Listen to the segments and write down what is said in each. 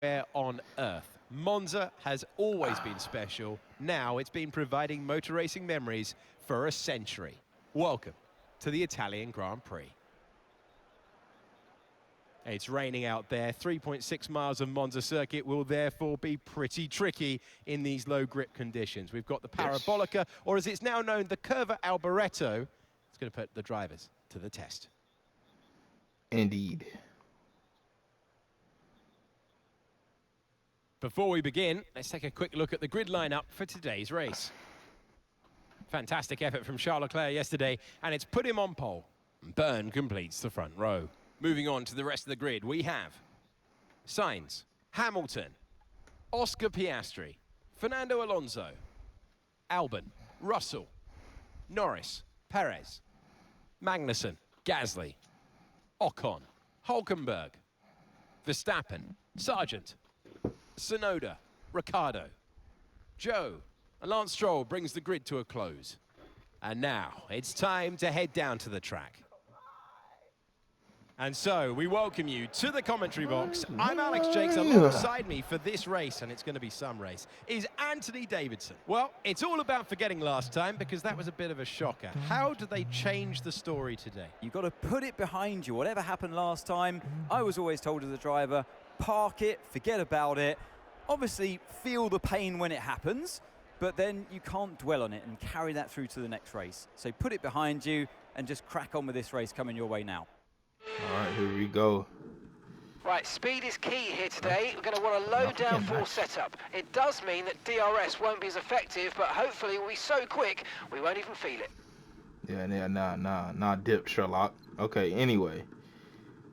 Where on earth? Monza has always been special. Now it's been providing motor racing memories for a century. Welcome to the Italian Grand Prix. It's raining out there. 3.6 miles of Monza circuit will therefore be pretty tricky in these low grip conditions. We've got the Parabolica, or as it's now known, the Curva Alboreto. It's going to put the drivers to the test. Indeed. Before we begin, let's take a quick look at the grid lineup for today's race. Fantastic effort from Charles Leclerc yesterday, and it's put him on pole. Byrne completes the front row. Moving on to the rest of the grid, we have Sainz, Hamilton, Oscar Piastri, Fernando Alonso, Albon, Russell, Norris, Perez, Magnussen, Gasly, Ocon, Hulkenberg, Verstappen, Sargent, Tsunoda, Ricciardo, Joe, and Lance Stroll brings the grid to a close. And now it's time to head down to the track. And so we welcome you to the commentary box. I'm Alex Jakes. Alongside me for this race, and it's going to be some race, is Anthony Davidson. Well, it's all about forgetting last time because that was a bit of a shocker. How do they change the story today? You've got to put it behind you. Whatever happened last time, I was always told as a driver, park it, forget about it. Obviously, feel the pain when it happens, but then you can't dwell on it and carry that through to the next race. So put it behind you and just crack on with this race coming your way now. All right, here we go. Right, speed is key here today. We're going to want a low downforce setup. It does mean that DRS won't be as effective, but hopefully we'll be so quick we won't even feel it. Yeah, nah, dip, Sherlock. Okay, anyway,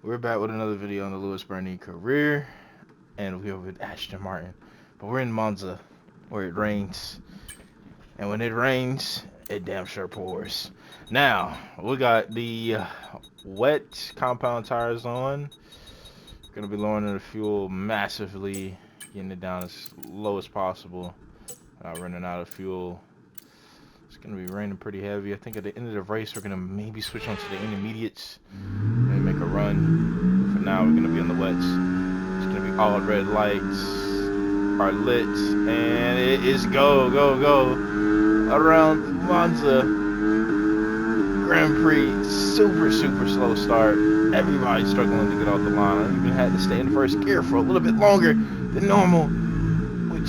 we're back with another video on the Lewis Byrne career, and we're with Aston Martin. But we're in Monza, where it rains, and when it rains, it damn sure pours. Now, we got the wet compound tires on. Gonna be lowering the fuel massively, getting it down as low as possible. Not running out of fuel. It's gonna be raining pretty heavy. I think at the end of the race, we're gonna maybe switch on to the intermediates and make a run. For now, we're gonna be on the wets. It's gonna be all red lights are lit, and it is go around Monza Grand Prix. Super slow start. Everybody's struggling to get off the line. I even had to stay in first gear for a little bit longer than normal, which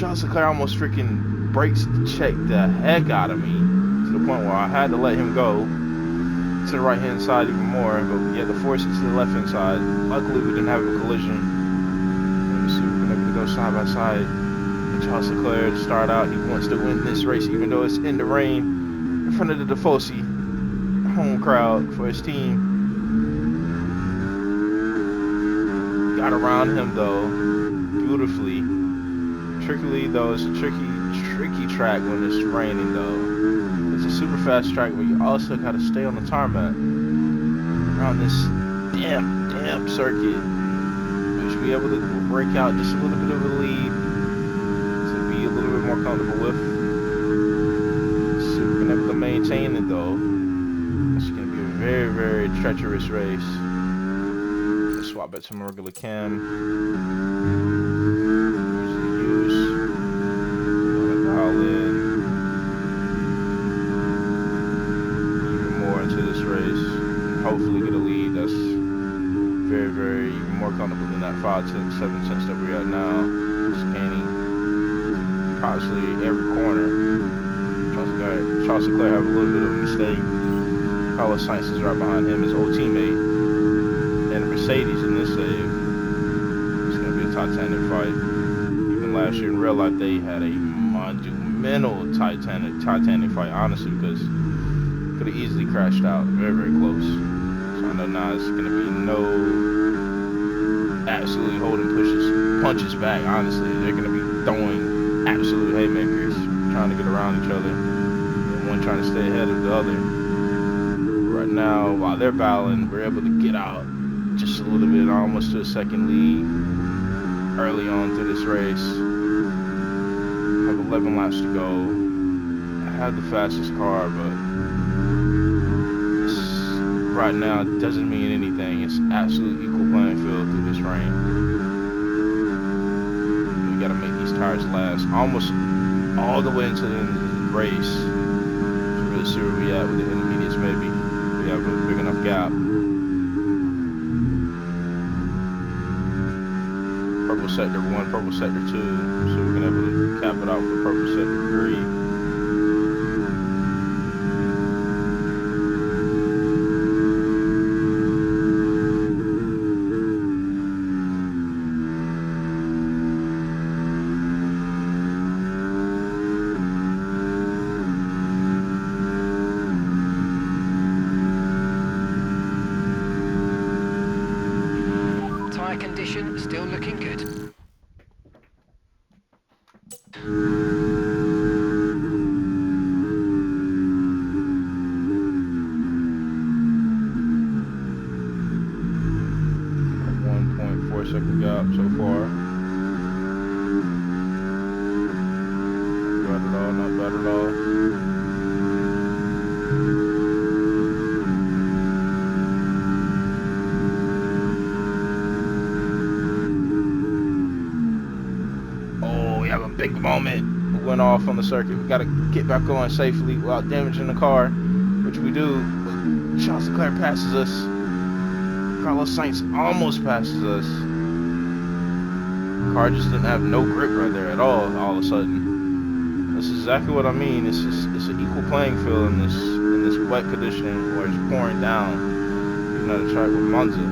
Charles Leclerc almost freaking brakes check the heck out of me to the point where I had to let him go to the right hand side even more, but we had to force it to the left hand side. Luckily we didn't have a collision. Let me see, we're gonna be able to go side by side. Charles Leclerc to start out, he wants to win this race even though it's in the rain in front of the Tifosi home crowd for his team. Got around him though beautifully. Trickily though, it's a tricky track when it's raining though. It's a super fast track, but you also got to stay on the tarmac around this damn circuit. We should be able to break out just a little bit of a lead to be a little bit more comfortable with. So we're gonna have to maintain it though. It's gonna be a very treacherous race. Let's swap back to my regular cam. Hopefully get a lead that's very even more comfortable than that 5 to 7 cents that we're at now. Scanning possibly every corner. Charles Leclerc have a little bit of a mistake. Carlos Sainz is right behind him, his old teammate, and a Mercedes in this save. It's gonna be a titanic fight. Even last year in real life they had a monumental titanic fight, honestly, because could have easily crashed out. Very close. So I know now it's gonna be no absolutely holding punches back. Honestly, they're gonna be throwing absolute haymakers, trying to get around each other, and one trying to stay ahead of the other. Right now, while they're battling, we're able to get out just a little bit, almost to a second lead early on through this race. Have 11 laps to go. I have the fastest car, but right now doesn't mean anything. It's absolute equal playing field through this rain. We gotta make these tires last almost all the way into the end of the race to really see where we at with the intermediates. Maybe we have a big enough gap. Purple sector 1, purple sector 2, so we can able to cap it out for purple sector 3. Condition still looking good. Second gap so far. Not bad at all, not bad at all. Oh, we have a big moment. We went off on the circuit. We gotta get back on safely without damaging the car, which we do. Charles Leclerc passes us. Carlos Sainz almost passes us. Car just didn't have no grip right there at all of a sudden. That's exactly what I mean. It's an equal playing field in this wet condition where it's pouring down. Even at a track with MONZA,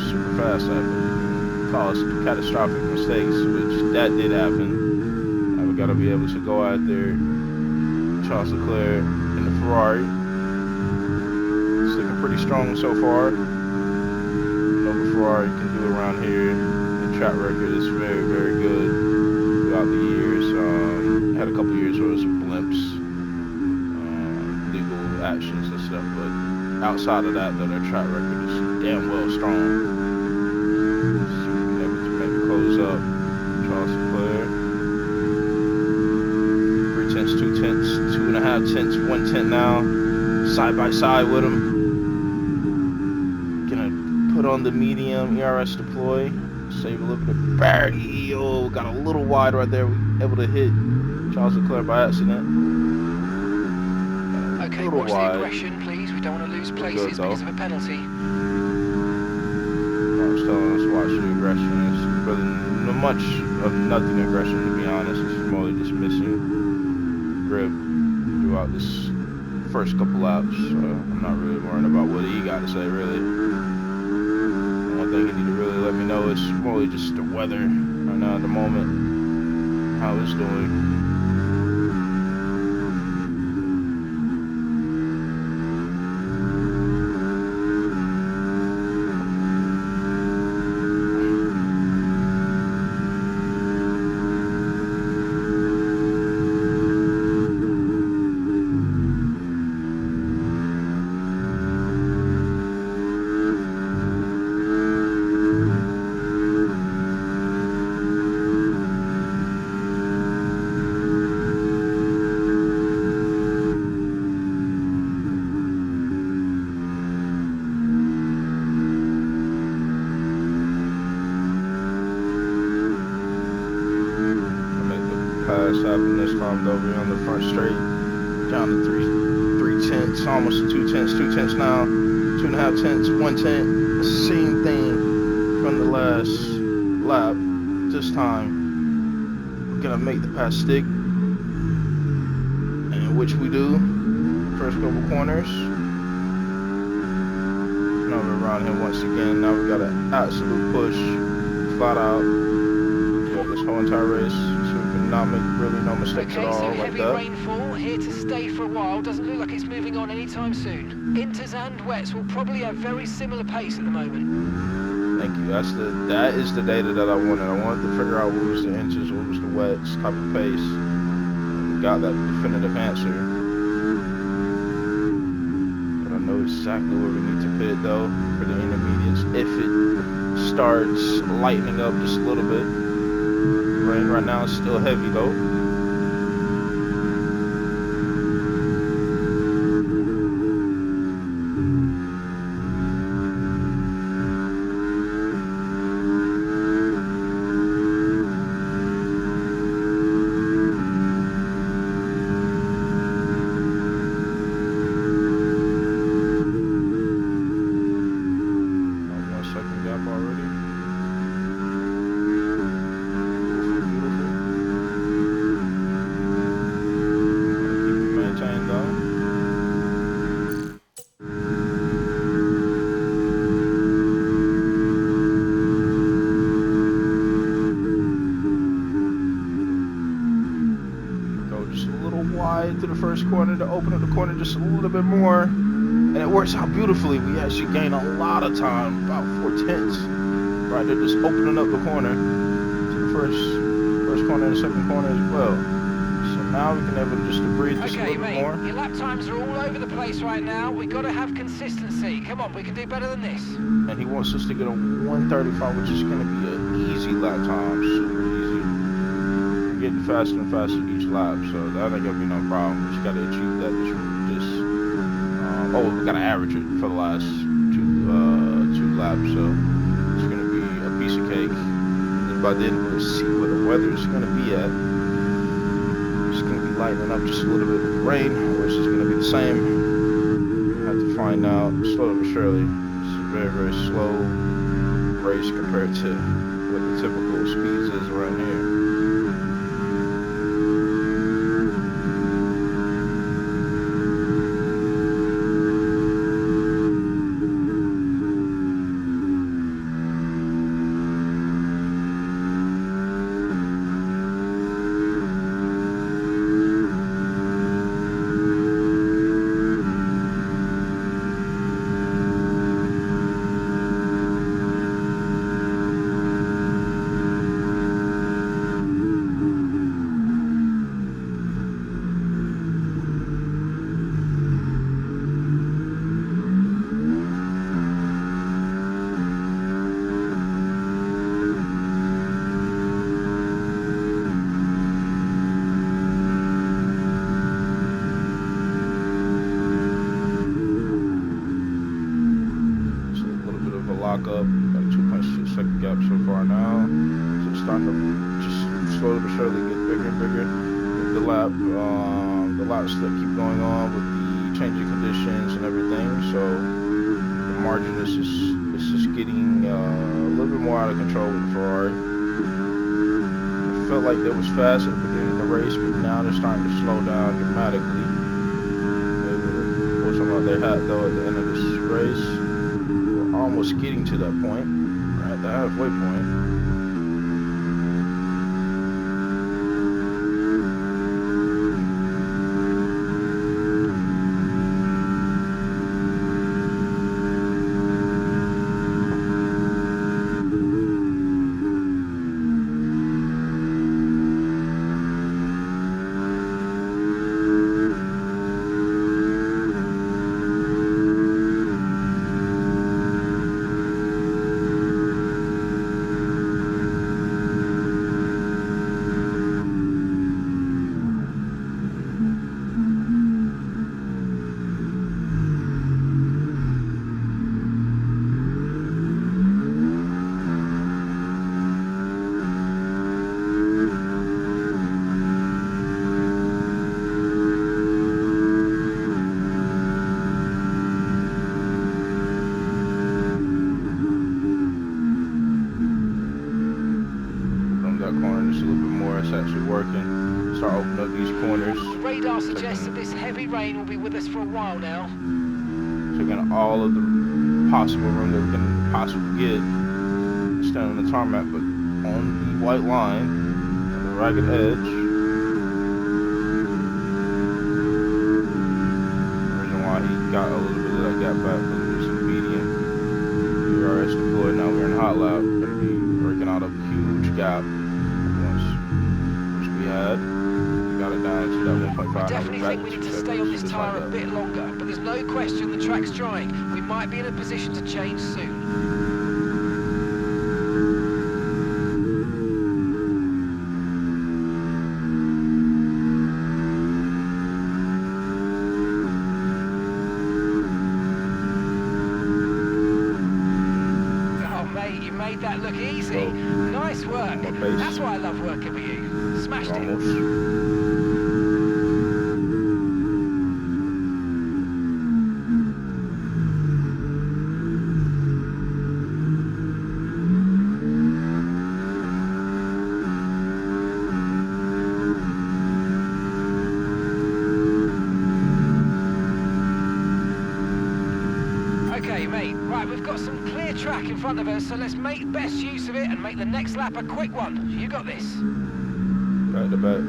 super fast that can cause catastrophic mistakes, which that did happen. Now we gotta be able to go out there. Charles Leclerc in the Ferrari. It's looking pretty strong so far. No Ferrari can do around here. Track record is very, very good throughout the years. Had a couple years where it was some blimps, legal actions and stuff, but outside of that, though, their track record is damn well strong. So we've been able to maybe close up Charles Leclerc. 3 tenths, 2 tenths, 2.5 tenths, 1 tenth now, side by side with him. Gonna put on the medium ERS deploy. Save a little bit of parity. Oh, got a little wide right there. We able to hit Charles Leclerc by accident. Okay, watch the aggression, please. We don't want to lose places because of a penalty. I was telling us watch the aggression. It's really much of nothing aggression, to be honest. It's mostly just missing grip throughout this first couple laps. So I'm not really worrying about what he got to say, really. One thing you need to really let me know is probably just the weather right now at the moment, how it's doing. Happened this time though. We're on the front straight, down to 3 tenths, almost 2 tenths, 2 tenths now, 2.5 tenths, 1 tenth. Same thing from the last lap. This time, we're gonna make the pass stick, and which we do. First couple corners. Now we're around him once again. Now we got an absolute push, flat out, throughout this whole entire race. Not make really no mistakes at all. So like heavy that. rainfall here to stay for a while. Doesn't look like it's moving on anytime soon. Inters and wets will probably have very similar pace at the moment. Thank you. That is the data that I wanted. I wanted to figure out what was the inters, what was the wets, type of pace. And we got that definitive answer. But I know exactly where we need to pit though for the intermediates if it starts lightening up just a little bit. Rain right now is still heavy though. first corner to open up the corner just a little bit more. And it works out beautifully. We actually gain a lot of time, about 4/10. Right there, just opening up the corner to the first corner and the second corner as well. So now we can able to just breathe just a Okay, little bit mate, more. your lap times are all over the place right now. We've got to have consistency. Come on, we can do better than this. And he wants us to get a 1:35, which is going to be an easy lap time, super easy. We're getting faster and faster each lap, so that ain't going to be no problem. We just got to achieve that oh, we got to average it for the last two laps, so it's going to be a piece of cake. And by then we'll see where the weather is going to be at. It's going to be lightening up just a little bit with the rain, or it's just going to be the same. I have to find out slowly but surely. It's a very, very slow race compared to what the typical speeds is around here. Lock up, got a 2.6 second gap so far now. So it's starting to just slowly but surely get bigger and bigger. With the laps that keep going on with the changing conditions and everything. So the margin is just getting a little bit more out of control with the Ferrari. I felt like they was fast at the beginning of the race, but now they're starting to slow down dramatically. We'll talk about their hat though at the end of this race. Almost getting to that point, right at the halfway point. Actually working. Start opening up these corners. Radar suggests that this heavy rain will be with us for a while now. Taking all of the possible room that we can possibly get. Standing on the tarmac, but on the white line, on the ragged edge. The reason why he got a little bit of that gap back was he was in medium. DRS deployed. Now we're in hot lap. We're going to be breaking out a huge gap. We got it down to that 1.5. I definitely think we need to stay on this tyre a bit longer, but there's no question the track's drying. We might be in a position to change soon. Oh mate, you made that look easy. Nice work. That's why I love working with you. Smashed it. Okay, mate. Right, we've got some clear track in front of us, so let's make best use of it and make the next lap a quick one. You got this. Back to back.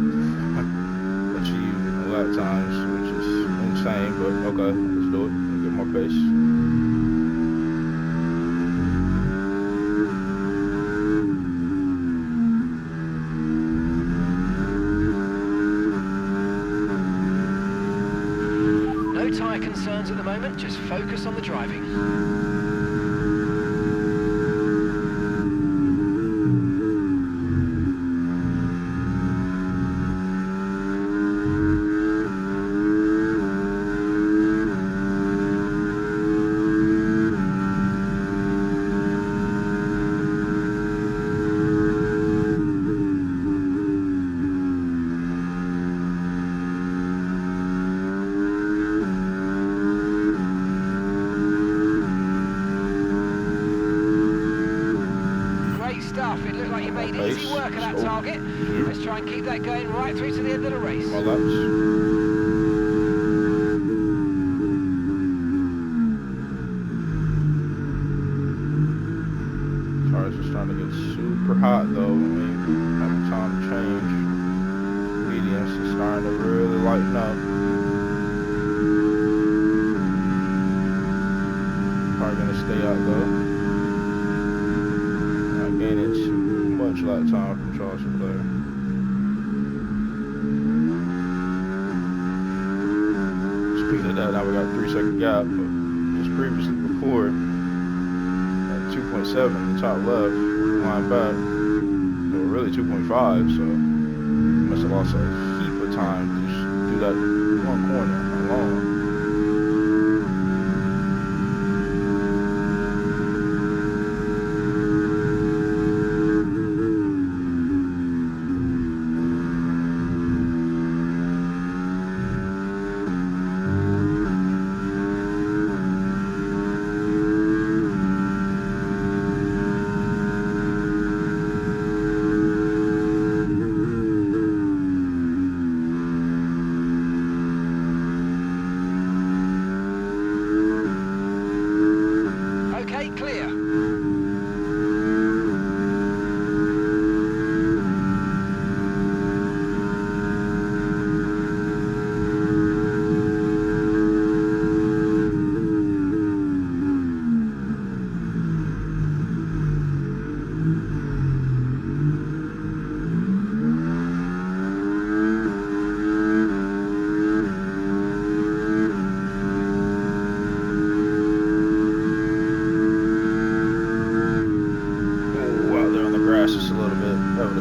Achieve lap times, which is insane, but okay, let's do it. Let's get more pace. No tyre concerns at the moment, just focus on the driving. Stuff. It looked like you made easy work of that target. Let's try and keep that going right through to the end of the race. More laps. Tires are starting to get super hot though. I mean, every time change. Mediums is starting to really lighten up. Probably gonna stay out though. Gaining too much lap time from Charles Leclerc. Speaking of that, now we got a 3-second gap, but just previously before at 2.7 in the top left, line back, they were really 2.5, so we must have lost a heap of time to just do that one corner alone. Clear.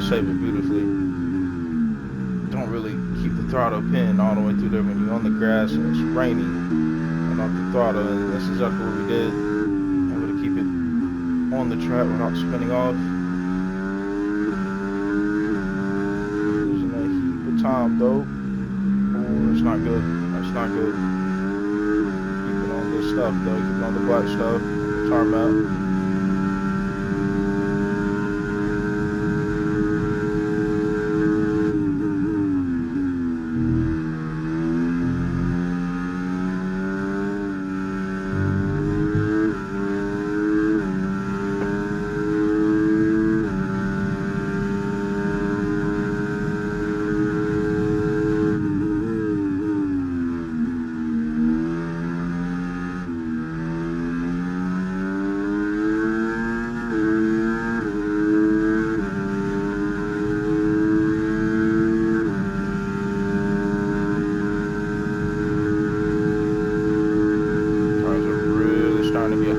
Save it beautifully. Don't really keep the throttle pinned all the way through there when you're on the grass and it's raining and off the throttle, and that's exactly what we did. Able to keep it on the track without spinning off. Losing a heap of time though. Oh, that's not good. That's not good. Keeping on this stuff though. Keeping on the black stuff. The tarmac.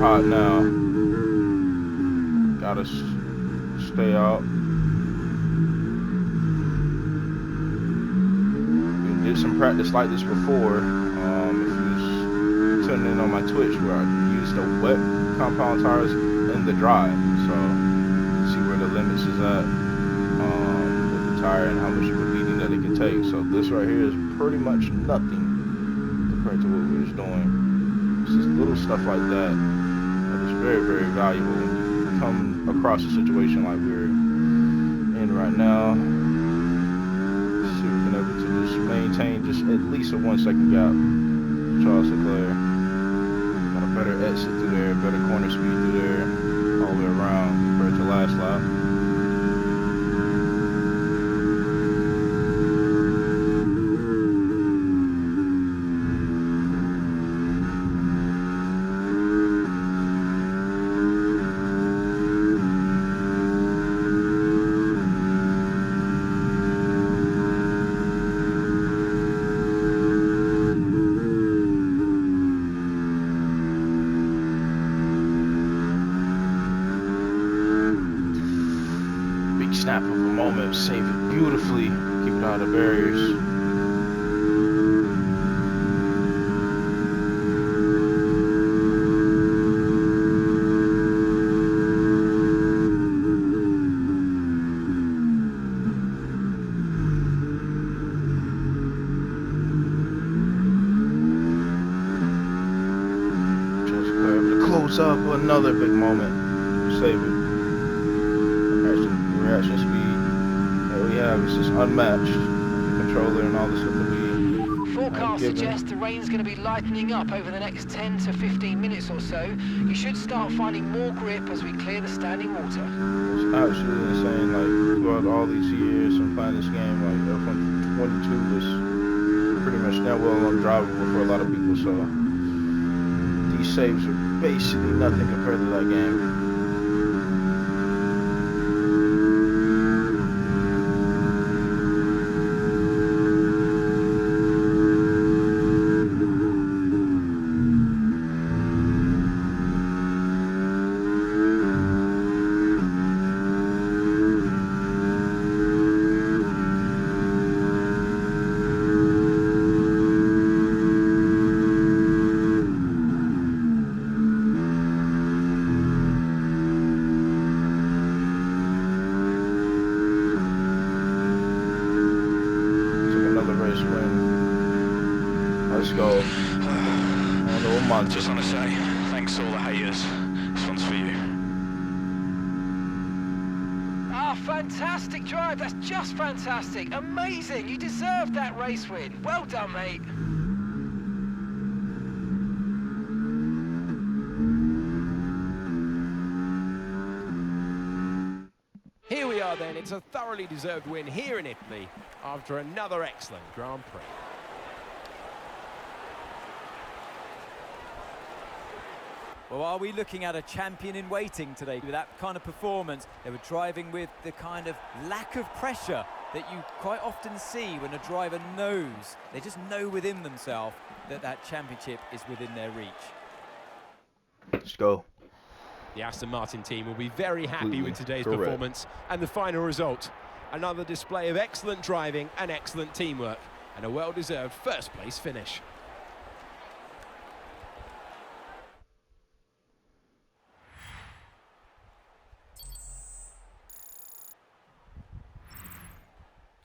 Hot now. Gotta stay out. We did some practice like this before. If you was tuning in on my Twitch, where I used the wet compound tires in the dry, so see where the limits is at with the tire and how much of a beating that it can take. So this right here is pretty much nothing compared to what we was doing. It's just little stuff like that. Very, very valuable when you come across a situation like we're in right now. See if we can able to just maintain just at least a 1 second gap. Charles Leclerc got a better exit through there, better corner speed through there, all the way around compared to last lap. big snap of a moment. Save it beautifully. Keep it out of the barriers. Close up another big moment. Save it. Reaction speed that we have is just unmatched. The controller and all the stuff that we Forecasts given. suggest the rain's going to be lightening up over the next 10 to 15 minutes or so. You should start finding more grip as we clear the standing water. It's absolutely insane. Like throughout all these years and playing this game, like F122 was pretty much now well undrivable for a lot of people. So these saves are basically nothing compared to that game. Let's go. Just want to say, thanks to all the haters. This one's for you. Ah, fantastic drive. That's just fantastic. Amazing. You deserved that race win. Well done, mate. Here we are then. It's a thoroughly deserved win here in Italy after another excellent Grand Prix. Well, are we looking at a champion in waiting today with that kind of performance? They were driving with the kind of lack of pressure that you quite often see when a driver knows, they just know within themselves that that championship is within their reach. Let's go. The Aston Martin team will be very happy Completely with today's correct. performance and the final result. Another display of excellent driving and excellent teamwork, and a well-deserved first-place finish.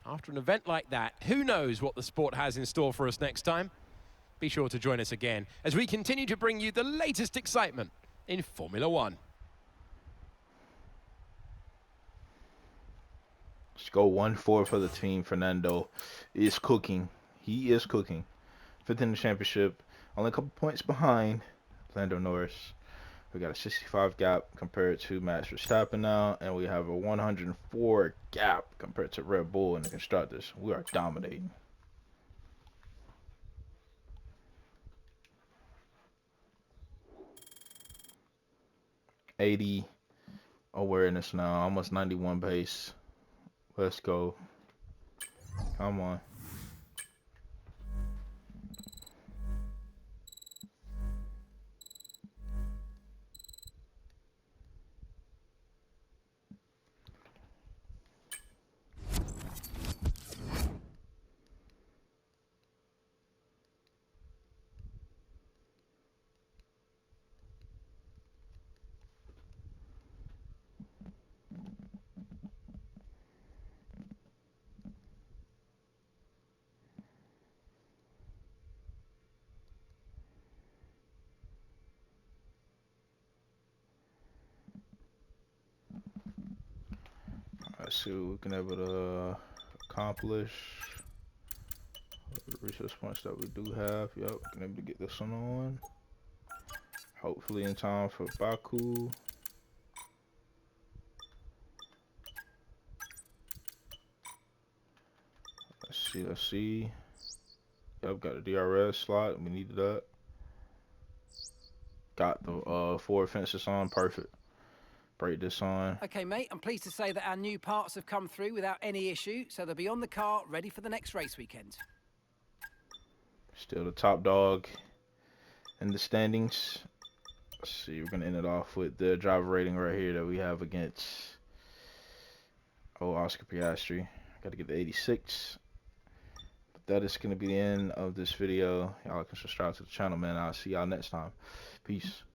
After an event like that, who knows what the sport has in store for us next time? Be sure to join us again as we continue to bring you the latest excitement in Formula One. Let's go 1-4 for the team. Fernando is cooking. He is cooking. 5th in the championship. Only a couple points behind Lando Norris. We got a 65 gap compared to Max Verstappen now, and we have a 104 gap compared to Red Bull and the constructors. We are dominating. $80 awareness now, almost 91 pace. Let's go. Come on. Let's see what we can able to accomplish. The resource points that we do have. Yep, we can able to get this one on. Hopefully in time for Baku. Let's see. Yep, got a DRS slot. We needed that. Got the forward fences on. Perfect. Break this on. Okay, mate, I'm pleased to say that our new parts have come through without any issue, so they'll be on the car, ready for the next race weekend. Still the top dog in the standings. Let's see, we're going to end it off with the driver rating right here that we have against Oh, Oscar Piastri. Got to get the 86. But that is going to be the end of this video. Y'all can subscribe to the channel, man. I'll see y'all next time. Peace.